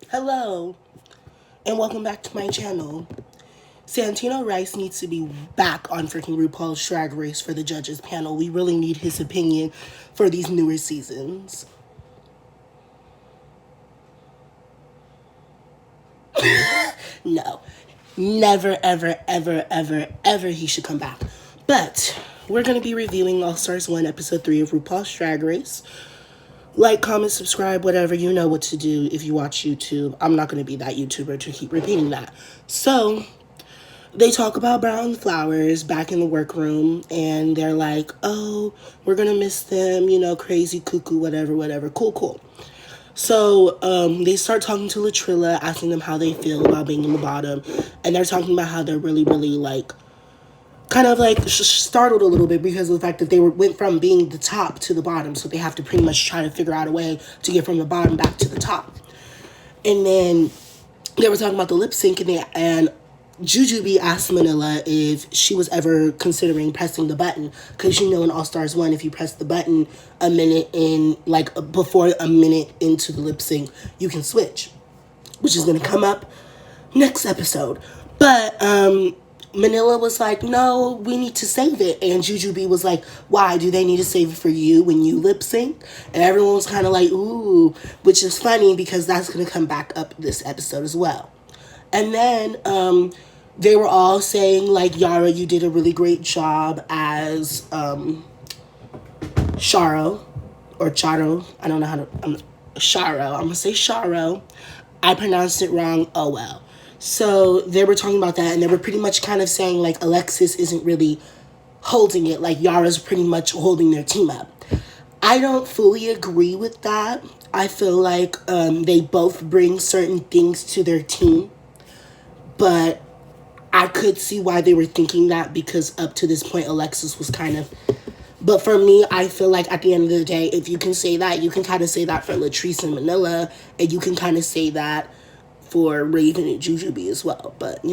Hello, and welcome back to my channel. Santino Rice needs to be back on freaking Rupaul's Drag Race for the judges panel. We really need his opinion for these newer seasons. No, never, ever, ever, ever, ever he should come back. But we're going to be reviewing All Stars 1, Episode 3 of Rupaul's Drag Race. Like, comment, subscribe, whatever. You know what to do if you watch YouTube. I'm not going to be that YouTuber to keep repeating that. So, they talk about Brown Flowers back in the workroom, and they're like, oh, we're going to miss them, crazy, cuckoo, whatever, whatever. Cool, cool. So, they start talking to Latrilla, asking them how they feel about being in the bottom, and they're talking about how they're really, really, kind of startled a little bit because of the fact that they went from being the top to the bottom, so they have to pretty much try to figure out a way to get from the bottom back to the top. And then they were talking about the lip sync, and Jujubee asked Manila if she was ever considering pressing the button, because in All Stars 1, if you press the button a minute in, before a minute into the lip sync, you can switch, which is going to come up next episode. But Manila was like, no, we need to save it. And Jujubee was like, why? Do they need to save it for you when you lip sync? And everyone was kind of like, ooh, which is funny because that's going to come back up this episode as well. And then they were all saying, Yara, you did a really great job as Sharo, or Charo. I don't know how to, Sharo. I'm going to say Sharo. I pronounced it wrong. Oh, well. So they were talking about that, and they were pretty much kind of saying, Alexis isn't really holding it. Yara's pretty much holding their team up. I don't fully agree with that. I feel like they both bring certain things to their team. But I could see why they were thinking that, because up to this point, Alexis was kind of... But for me, I feel like at the end of the day, if you can say that, you can kind of say that for Latrice and Manila, and you can kind of say that for Raven and Jujubee as well. But,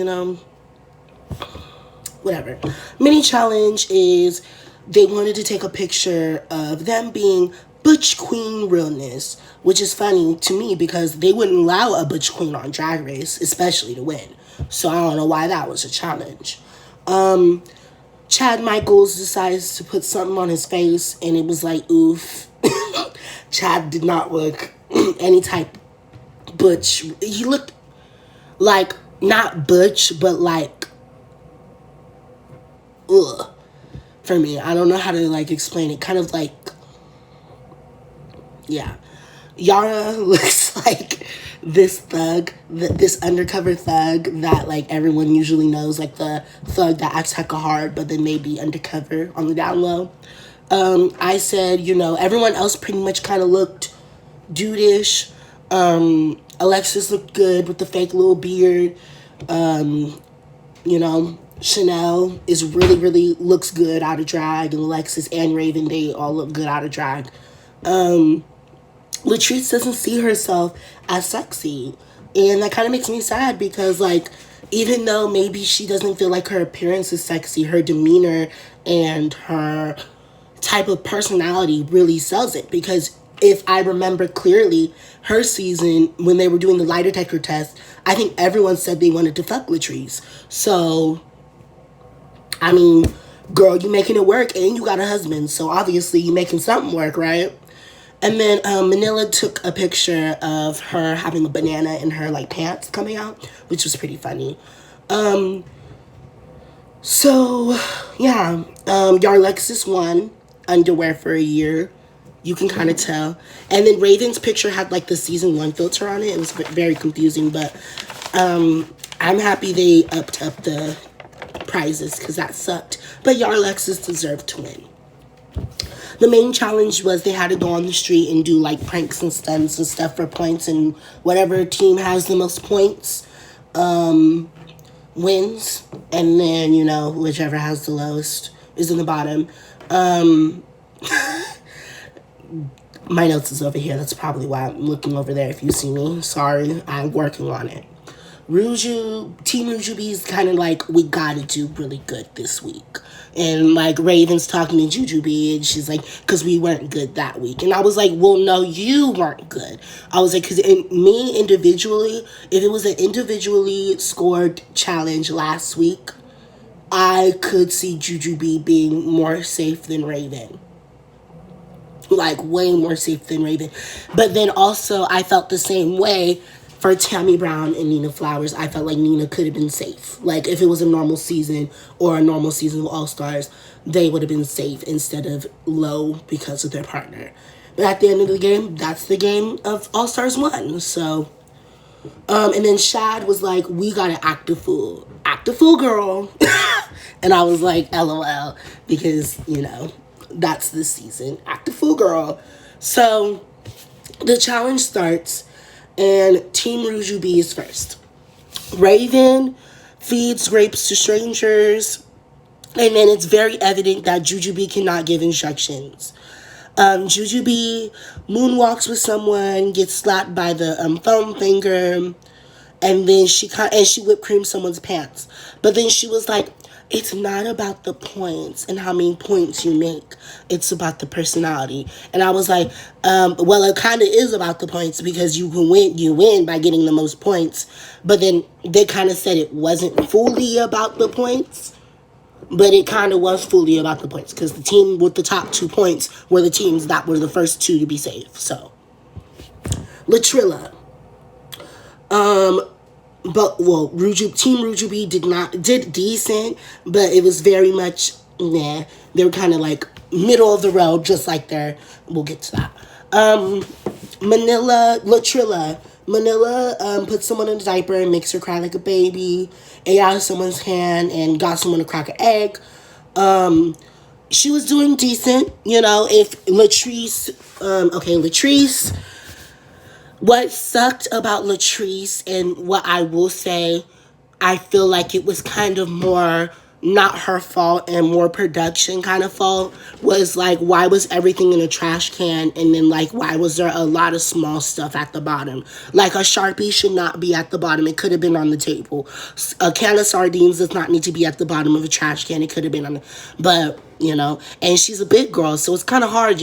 whatever. Mini challenge is they wanted to take a picture of them being Butch Queen realness, which is funny to me because they wouldn't allow a Butch Queen on Drag Race, especially to win. So I don't know why that was a challenge. Chad Michaels decides to put something on his face, and it was like, oof. Chad did not look any type butch. He looked like, not butch, but ugh, for me. I don't know how to, explain it. Kind of yeah. Yara looks like this thug, this undercover thug that, everyone usually knows, the thug that acts hecka hard, but then maybe undercover on the down low. I said, everyone else pretty much kind of looked dude-ish. Alexis looked good with the fake little beard. Chanel is really, really looks good out of drag, and Alexis and Raven, they all look good out of drag. Latrice doesn't see herself as sexy, and that kind of makes me sad because, even though maybe she doesn't feel like her appearance is sexy, her demeanor and her type of personality really sells it. Because if I remember clearly, her season, when they were doing the lie detector test, I think everyone said they wanted to fuck Latrice. So, I mean, girl, you making it work, and you got a husband, so obviously you making something work, right? And then Manila took a picture of her having a banana in her pants coming out, which was pretty funny. So yeah, Yarlexis won underwear for a year. You can kind of tell. And then Raven's picture had the season 1 filter on it. It was very confusing, but I'm happy they upped up the prizes because that sucked. But Yarlexis deserved to win. The main challenge was they had to go on the street and do pranks and stunts and stuff for points, and whatever team has the most points wins, and then whichever has the lowest is in the bottom. My notes is over here. That's probably why I'm looking over there if you see me. Sorry, I'm working on it. Team Rujubi is kind of like, we gotta do really good this week. And like Raven's talking to Jujubee, and she's like, because we weren't good that week. And I was like, well, no, you weren't good. I was like, because me individually, if it was an individually scored challenge last week, I could see Jujubee being more safe than Raven. Like, way more safe than Raven. But then also, I felt the same way for Tammy Brown and Nina Flowers. I felt like Nina could have been safe. Like, if it was a normal season or a normal season of All-Stars, they would have been safe instead of low because of their partner. But at the end of the game, that's the game of All-Stars 1. So, and then Shad was like, we gotta act a fool. Act a fool, girl. And I was like, LOL. Because, that's the season. Act a fool, girl. So, the challenge starts, and Team Rujubi is first. Raven feeds grapes to strangers, and then it's very evident that Jujubee cannot give instructions. Jujubee moonwalks with someone, gets slapped by the foam finger, and then she whipped cream someone's pants. But then she was like, it's not about the points and how many points you make. It's about the personality. And I was like, well, it kind of is about the points, because you win by getting the most points. But then they kind of said it wasn't fully about the points, but it kind of was fully about the points, because the team with the top 2 points were the teams that were the first 2 to be safe. So, Latrilla. Team Rujubi did decent, but it was very much nah. They were kind of like middle of the road, just like there. We'll get to that. Latrilla puts someone in a diaper and makes her cry like a baby. Ate out of someone's hand and got someone to crack an egg. She was doing decent, if Latrice, Latrice. What sucked about Latrice, and what I will say, I feel like it was kind of more not her fault and more production kind of fault, was like, why was everything in a trash can, and then like, why was there a lot of small stuff at the bottom? Like, a Sharpie should not be at the bottom. It could have been on the table. A can of sardines does not need to be at the bottom of a trash can. It could have been on the, but and she's a big girl, so it's kind of hard,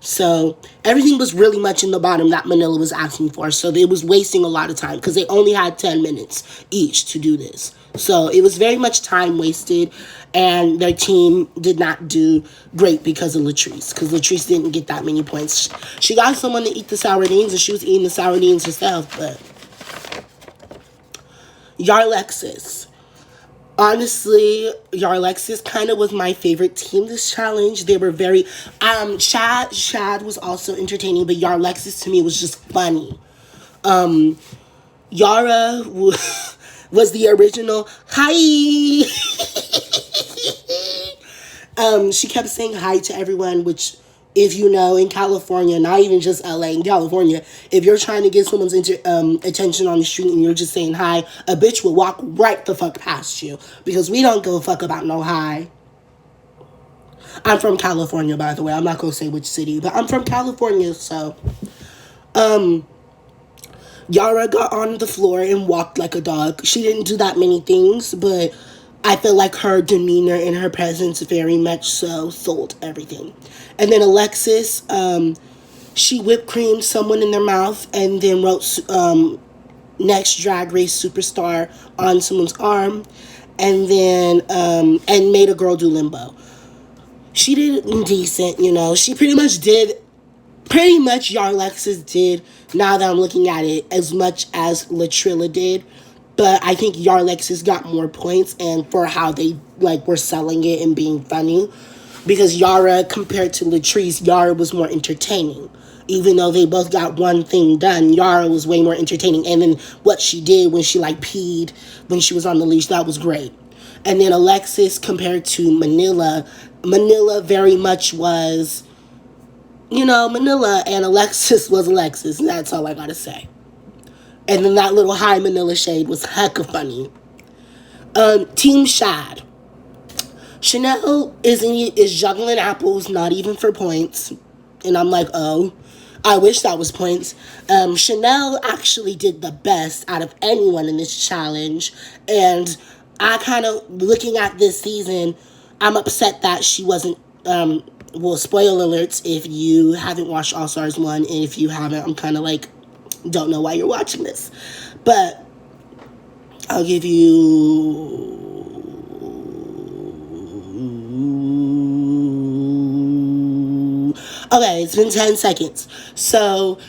so everything was really much in the bottom that Manila was asking for, so it was wasting a lot of time, because they only had 10 minutes each to do this. So it was very much time wasted, and their team did not do great because of Latrice, because Latrice didn't get that many points. She got someone to eat the sardines, and she was eating the sardines herself. But Yarlexis. Honestly, Yarlexis kind of was my favorite team this challenge. They were very... Shad was also entertaining, but Yarlexis to me was just funny. Yara was the original hi. She kept saying hi to everyone, which, if in California, not even just LA, in California, if you're trying to get someone's attention on the street and you're just saying hi, a bitch will walk right the fuck past you, because we don't give a fuck about no hi. I'm from California, by the way. I'm not gonna say which city, but I'm from California, so Yara got on the floor and walked like a dog. She didn't do that many things, but I feel like her demeanor and her presence very much so sold everything. And then Alexis, she whipped creamed someone in their mouth and then wrote Next Drag Race Superstar on someone's arm, and then and made a girl do limbo. She did decent, She pretty much Yarlexis did, now that I'm looking at it, as much as Latrilla did. But I think Yarlexis got more points, and for how they were selling it and being funny. Because Yara, compared to Latrice, Yara was more entertaining. Even though they both got one thing done, Yara was way more entertaining. And then what she did when she peed when she was on the leash, that was great. And then Alexis, compared to Manila very much was, Manila, and Alexis was Alexis. And that's all I gotta say. And then that little high Manila shade was hecka funny. Team Shad. Chanel is juggling apples, not even for points. And I'm like, oh. I wish that was points. Chanel actually did the best out of anyone in this challenge. And I kind of, looking at this season, I'm upset that she wasn't, well, spoiler alerts if you haven't watched All Stars 1. And if you haven't, I'm kind of like, don't know why you're watching this. But I'll give you... Okay, it's been 10 seconds. So,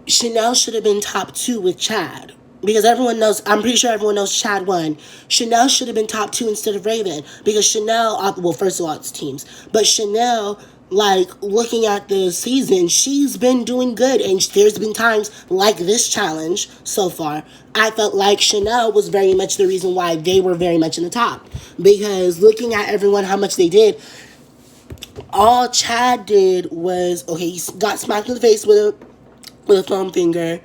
Chanel should have been top 2 with Chad. Because everyone knows, I'm pretty sure everyone knows Chad won. Chanel should have been top 2 instead of Raven. Because Chanel, well, first of all, it's teams. But Chanel, like, looking at the season, she's been doing good. And there's been times, like this challenge so far, I felt like Chanel was very much the reason why they were very much in the top. Because looking at everyone, how much they did, all Chad did was, okay, he got smacked in the face with a thumb finger.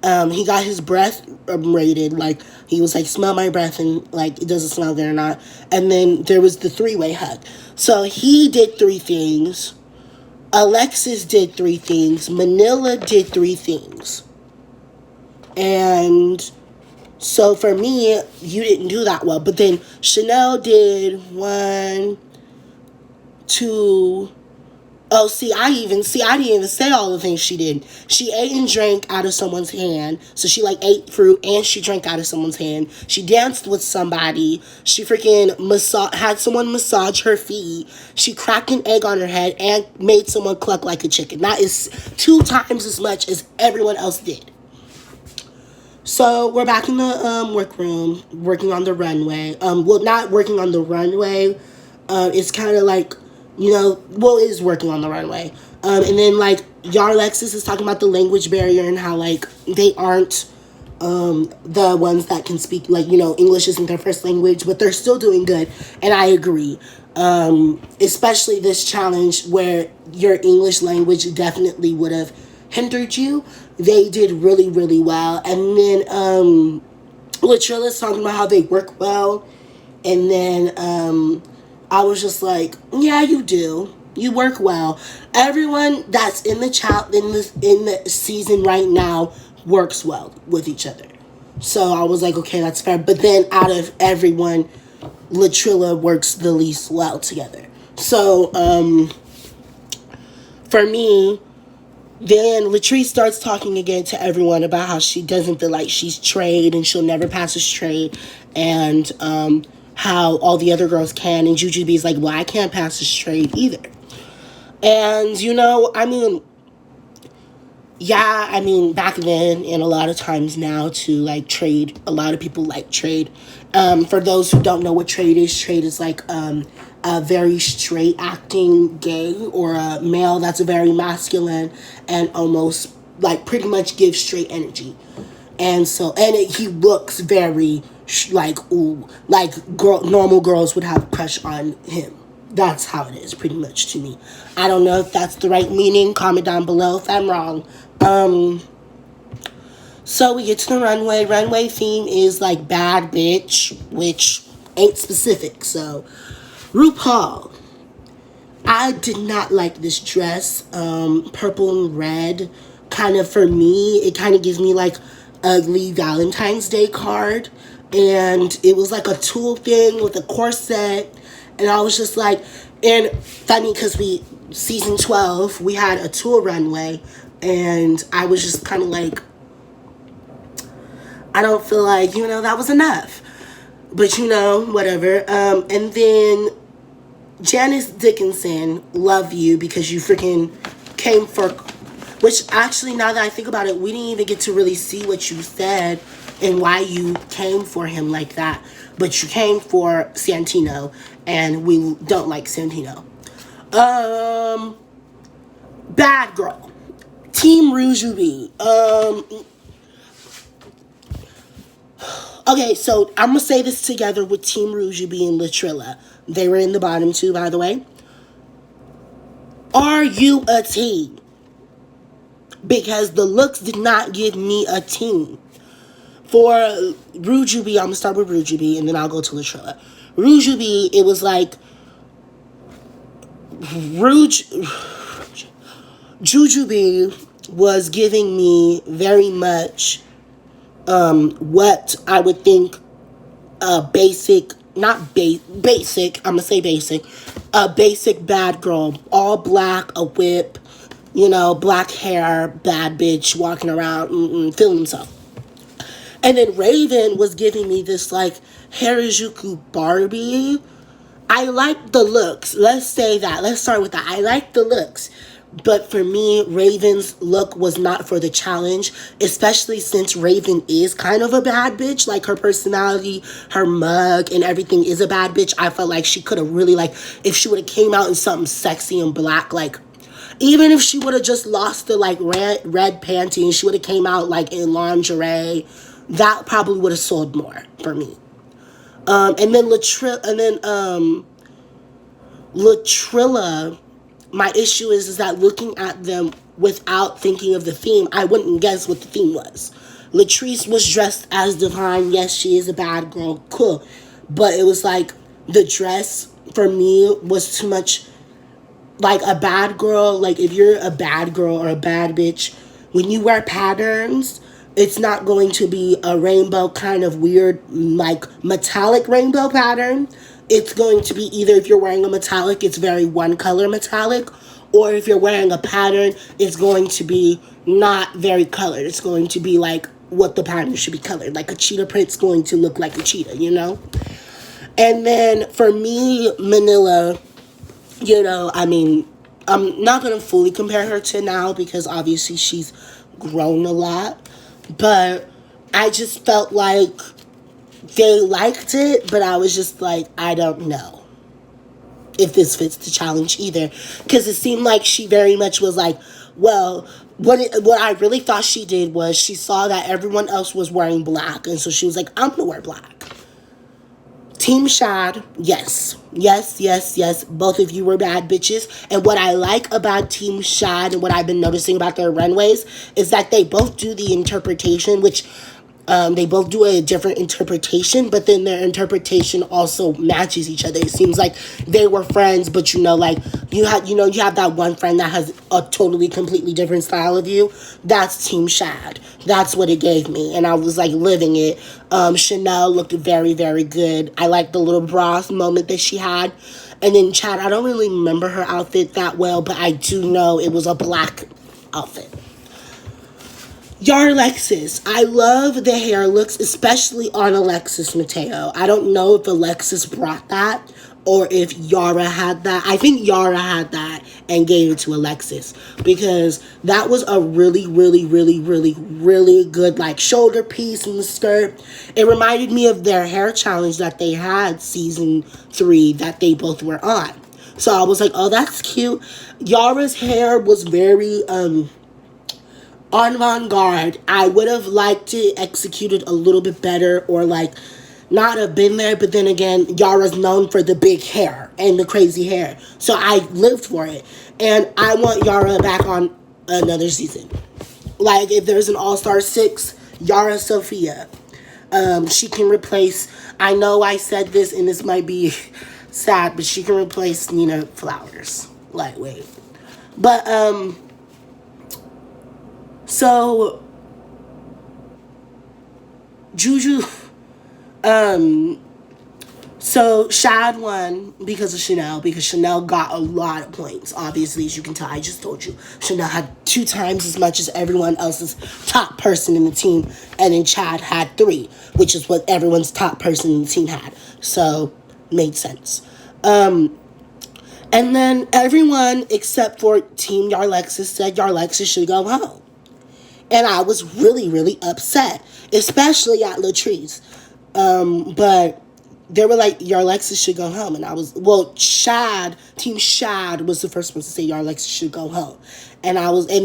He got his breath rated, like, he was like, smell my breath, and, like, it doesn't smell good or not. And then there was the 3-way hug. So he did 3 things. Alexis did 3 things. Manila did 3 things. And so for me, you didn't do that well. But then Chanel did 1, 2... Oh, I didn't even say all the things she did. She ate and drank out of someone's hand. So she, like, ate fruit and she drank out of someone's hand. She danced with somebody. She freaking had someone massage her feet. She cracked an egg on her head and made someone cluck like a chicken. That is 2 times as much as everyone else did. So we're back in the workroom, working on the runway. Well, not working on the runway. It's kind of like, you know, well, it is working on the runway. And then, like, Yar Alexis is talking about the language barrier and how, like, they aren't the ones that can speak, like, you know, English isn't their first language, but they're still doing good. And I agree. Especially this challenge where your English language definitely would have hindered you. They did really, really well. And then Latrilla's talking about how they work well. And then I was just like, yeah, you do. You work well. Everyone that's in the in the season right now works well with each other. So I was like, okay, that's fair. But then out of everyone, Latrilla works the least well together. So for me, then Latrice starts talking again to everyone about how she doesn't feel like she's trade and she'll never pass as trade. And how all the other girls can, and Jujubee's like, well, I can't pass this trade either. And, you know, I mean, yeah, I mean, back then, and a lot of times now, to, like, trade, a lot of people like trade. For those who don't know what trade is like a very straight acting gay, or a male that's very masculine and almost, like, pretty much gives straight energy. And so, he looks very, like, ooh, like, normal girls would have a crush on him. That's how it is, pretty much, to me. I don't know if that's the right meaning. Comment down below if I'm wrong. So we get to the runway. Runway theme is, like, bad bitch, which ain't specific. So, Rupaul. I did not like this dress. Purple and red. Kind of, for me, it kind of gives me, like, ugly Valentine's Day card. And it was like a tulle thing with a corset. And I was just like, and funny because season 12, we had a tulle runway. And I was just kind of like, I don't feel like, you know, that was enough. But, you know, whatever. And then Janice Dickinson, love you because you freaking came for, which actually, now that I think about it, we didn't even get to really see what you said and why you came for him like that. But you came for Santino, and we don't like Santino. Bad girl. Team Rouge. Okay, so I'm going to say this together with Team Rouge and Latrilla. They were in the bottom two, by the way. Are you a team? Because the looks did not give me a team. For Rujubee, I'm going to start with Rujubee, and then I'll go to Latrilla. Rujubee, it was like Jujubee was giving me very much what I would think a basic, not basic, I'm gonna say basic, a basic bad girl, all black, a whip, black hair, bad bitch walking around, feeling himself. And then Raven was giving me this like Harajuku Barbie. I like the looks. Let's say that. Let's start with that. I like the looks. But for me, Raven's look was not for the challenge, especially since Raven is kind of a bad bitch. Like, her personality, her mug, and everything is a bad bitch. I felt like she could have really, like, if she would have came out in something sexy and black, like, even if she would have just lost the, like, red panty and she would have came out, like, in lingerie, that probably would have sold more for me. And then Latrilla, my issue is that looking at them without thinking of the theme, I wouldn't guess what the theme was. Latrice was dressed as Divine. Yes, she is a bad girl. Cool. But it was like the dress for me was too much like a bad girl. Like, if you're a bad girl or a bad bitch, when you wear patterns, it's not going to be a rainbow kind of weird, like, metallic rainbow pattern. It's going to be either, if you're wearing a metallic, it's very one color metallic, or if you're wearing a pattern, it's going to be not very colored. It's going to be like what the pattern should be colored. Like, a cheetah print's going to look like a cheetah, And then for me, Manila, I mean, I'm not going to fully compare her to now because obviously she's grown a lot. But I just felt like they liked it, but I was just like, I don't know if this fits the challenge either. Because it seemed like she very much was like, well, what I really thought she did was she saw that everyone else was wearing black. And so she was like, I'm going to wear black. Team Shad, yes. Yes, yes, yes. Both of you were bad bitches. And what I like about Team Shad and what I've been noticing about their runways is that they both do the interpretation, which they both do a different interpretation, but then their interpretation also matches each other. It seems like they were friends, but like you have that one friend that has a totally completely different style of you. That's Team Shad. That's what it gave me, and I was like living it. Chanel looked very, very good. I liked the little bra moment that she had. And then Chad, I don't really remember her outfit that well, but I do know it was a black outfit. Yar Alexis. I love the hair looks, especially on Alexis Mateo. I don't know if Alexis brought that or if Yara had that. I think Yara had that and gave it to Alexis because that was a really, really, really, really, really good like shoulder piece in the skirt. It reminded me of their hair challenge that they had season 3 that they both were on. So I was like, oh, that's cute. Yara's hair was very avant-garde. I would have liked it executed a little bit better or like not have been there, but then again, Yara's known for the big hair and the crazy hair. So I lived for it. And I want Yara back on another season. Like, if there's an All-Star 6, Yara Sophia. She can replace, I know I said this and this might be sad, but she can replace Nina Flowers. Lightweight. But, so, Juju, so Shad won because of Chanel, because Chanel got a lot of points. Obviously, as you can tell, I just told you, Chanel had 2 times as much as everyone else's top person in the team, and then Chad had 3, which is what everyone's top person in the team had. So, made sense. And then everyone except for Team Yarlexis said Yarlexis should go home. And I was really, really upset, especially at Latrice. But they were like, Yarlexis should go home. And I was, Team Shad was the first one to say Yarlexis should go home. And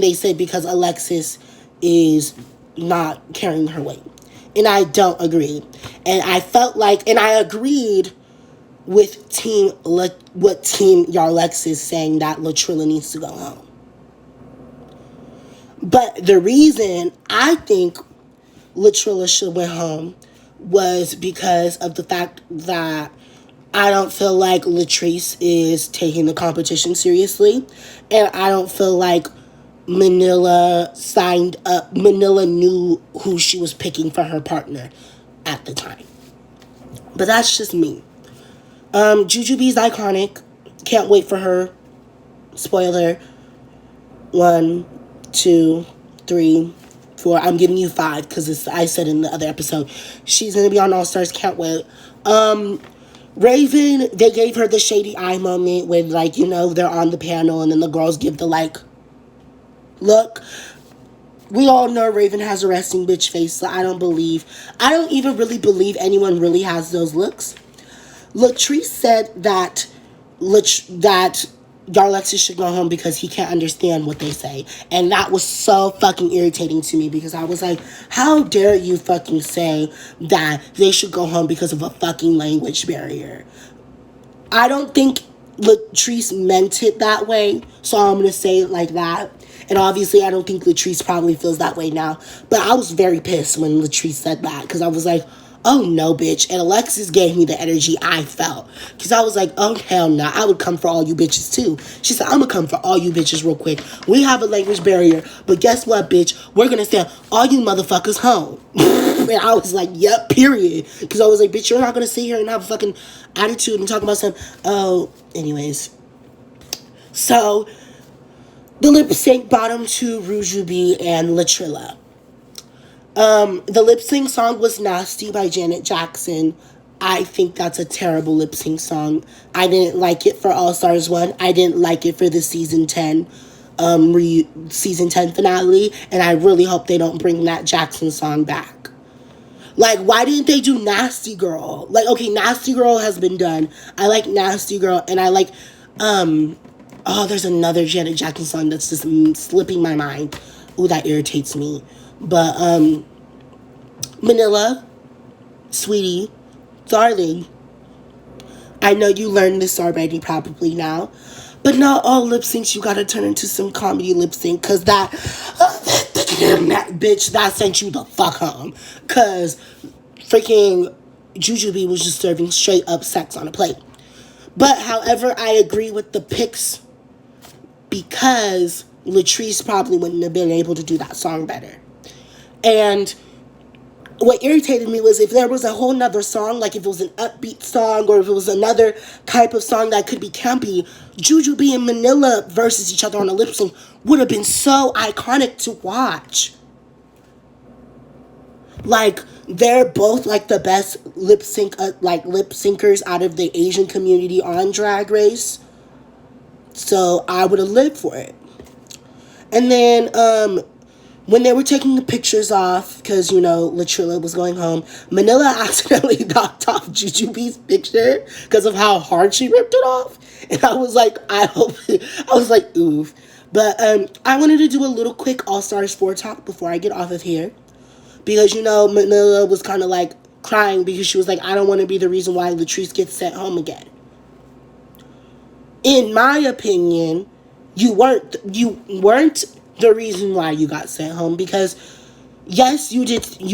they said because Alexis is not carrying her weight. And I don't agree. And I felt like, and I agreed with what Team Yarlexis saying that Latrilla needs to go home. But the reason I think Latrilla should went home was because of the fact that I don't feel like Latrice is taking the competition seriously. And I don't feel like Manila signed up. Manila knew who she was picking for her partner at the time. But that's just me. Jujubee's iconic. Can't wait for her. Spoiler. 1, 2, 3, 4. I'm giving you 5 because I said in the other episode. She's going to be on All Stars. Can't wait. Raven, they gave her the shady eye moment when, like, you know, they're on the panel and then the girls give the, like, look. We all know Raven has a resting bitch face, so I don't even really believe anyone really has those looks. Latrice said that Garlexis should go home because he can't understand what they say. And that was so fucking irritating to me because I was like, how dare you fucking say that they should go home because of a fucking language barrier? I don't think Latrice meant it that way, so I'm going to say it like that. And obviously, I don't think Latrice probably feels that way now. But I was very pissed when Latrice said that because I was like, oh no, bitch. And Alexis gave me the energy I felt. Because I was like, oh hell no, I would come for all you bitches too. She said, I'm going to come for all you bitches real quick. We have a language barrier, but guess what, bitch? We're going to send all you motherfuckers home. And I was like, yep, period. Because I was like, bitch, you're not going to sit here and have a fucking attitude and talk about some, anyways. So, the lip sync bottom to Rujubee and Latrilla. The lip sync song was Nasty by Janet Jackson. I think that's a terrible lip sync song. I didn't like it for All Stars 1. I didn't like it for the season 10 finale. And I really hope they don't bring that Jackson song back. Like, why didn't they do Nasty Girl? Like, okay, Nasty Girl has been done. I like Nasty Girl, and I like, there's another Janet Jackson song that's just slipping my mind. Ooh, that irritates me. But, Manila, sweetie, darling, I know you learned this already probably now, but not all lip syncs you gotta turn into some comedy lip sync, cause that bitch, that sent you the fuck home. Cause freaking Jujubee was just serving straight up sex on a plate. But, however, I agree with the picks because Latrice probably wouldn't have been able to do that song better. And what irritated me was if there was a whole nother song, like if it was an upbeat song or if it was another type of song that could be campy, Jujubee and Manila versus each other on a lip sync would have been so iconic to watch. Like, they're both, like, the best lip syncers out of the Asian community on Drag Race. So, I would have lived for it. And then, when they were taking the pictures off, because, you know, Latrilla was going home, Manila accidentally knocked off Jujubee's picture because of how hard she ripped it off. And I was like, oof. But, I wanted to do a little quick All-Stars 4 talk before I get off of here. Because, you know, Manila was kind of, like, crying because she was like, I don't want to be the reason why Latrice gets sent home again. In my opinion, you weren't the reason why you got sent home because, yes, you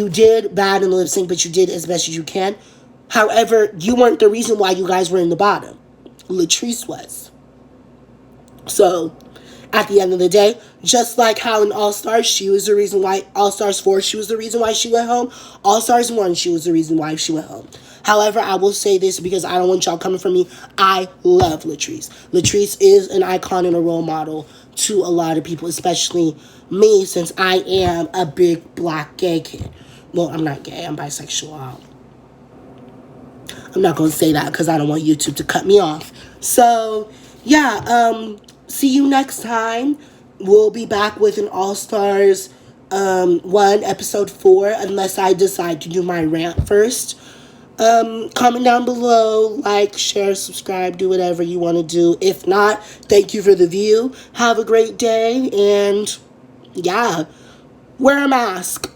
did bad in the lip sync, but you did as best as you can. However, you weren't the reason why you guys were in the bottom. Latrice was. So, at the end of the day, just like how in All-Stars, she was the reason why, All-Stars 4, she was the reason why she went home. All-Stars 1, she was the reason why she went home. However, I will say this because I don't want y'all coming for me. I love Latrice. Latrice is an icon and a role model to a lot of people, especially me, since I am a big black gay kid. Well, I'm not gay, I'm bisexual. I'm not going to say that because I don't want YouTube to cut me off. So, yeah, see you next time. We'll be back with an All-Stars 1, episode 4, unless I decide to do my rant first. Comment down below, like, share, subscribe, do whatever you want to do. If not, thank you for the view. Have a great day, and yeah, wear a mask.